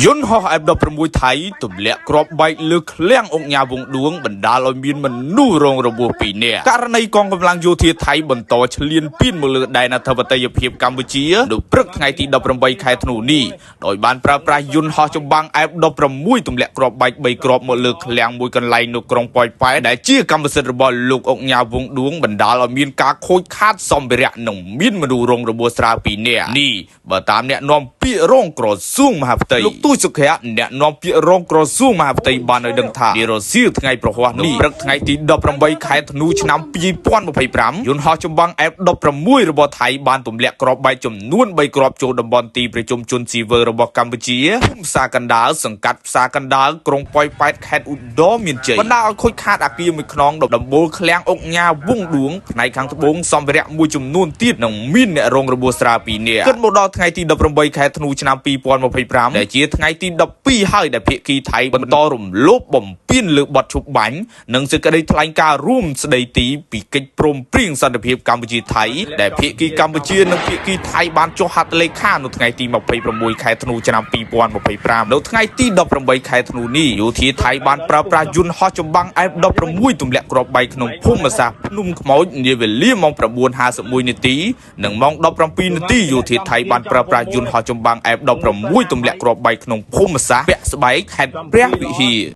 យន្តហោះ F16 ថៃទម្លាក់គ្រាប់បែកលើឃ្លាំងអង្គញាវងឌួងបណ្ដាលឲ្យមានមនុស្សរងរបួស2នាក់ករណីកងកម្លាំងយោធាថៃបន្តឈ្លានពានមកលើដែនអធិបតេយ្យភាពកម្ពុជានៅព្រឹកថ្ងៃទី18ខែធ្នូនេះដោយបានប្រើប្រាស់យន្តហោះចម្បាំង F16 ទម្លាក់គ្រាប់បែក3គ្រាប់មកលើឃ្លាំងមួយកន្លែងនៅក្រុងប៉ោយប៉ែតដែលជាកម្មសិទ្ធិរបស់លោកអង្គញាវងឌួងបណ្ដាលឲ្យមានការខូចខាតសម្ភារៈនិងមានមនុស្សរងរបួសស្រាល2នាក់នេះបើតាមអ្នកនាំពាក្យរងក្រសួងមហាផ្ទៃលោកទូចសុខៈអ្នកនាំពាក្យរងក្រសួងមហាផ្ទៃបានឲ្យដឹងថានារសៀលថ្ងៃប្រហ័សនេះព្រឹកថ្ងៃទី18ខែធ្នូឆ្នាំ2025យន្តហោះចម្បាំង F16 របស់ថៃបានទម្លាក់គ្រាប់បែកចំនួន3គ្រាប់ចូលតំបន់ទីប្រជុំជនស៊ីវិលរបស់កម្ពុជាភូមិផ្សារកណ្ដាលសង្កាត់ផ្សារកណ្ដាលក្រុងប៉ោយប៉ែតខេត្តឧត្តរមានជ័យបណ្ដាលឲ្យខូចខាតអគារមួយខ្នងដំបូលឃ្លាំងអង្គញាវងឌួងផ្នែកខាងត្បូងសម្ភារៈមួយចំនួនទៀតនិងមានអ្នករងរបួសស្រាល2នាក់គិតមកដល់ថ្ងៃទី18ខែធ្នូឆ្នាំ2025ដែលជាថ្ងៃទី12ហើយដែលភាគីថៃបន្តរំលោភបំពានលើបទឈប់បាញ់និងសេចក្តីថ្លែងការណ៍រួមស្តីទីពីកិច្ចព្រមព្រៀងសន្តិភាពកម្ពុជាថៃដែលភាគីកម្ពុជានិងភាគីថៃបានចុះហត្ថលេខានៅថ្ងៃទី26ខែធ្នូឆ្នាំ2025នៅថ្ងៃទី18ខែធ្នូនេះយោធាថៃបានប្រើប្រាស់យន្តហោះចម្បាំង F16 ទម្លាក់គ្រាប់បែកក្នុងភូមិសាស្ត្រភ្នំខ្មោចនាវេលាម៉ោង 9:51 នាទីនិងម៉ោង 17 នាទីយោធាថៃបានប្រើប្រាស់យន្តហោះចម្បាំង F16 ទម្លាក់គ្រាប់បែកក្នុងភូមិសាស្ត្រពាក់ស្បែកខេត្តព្រះវិហារ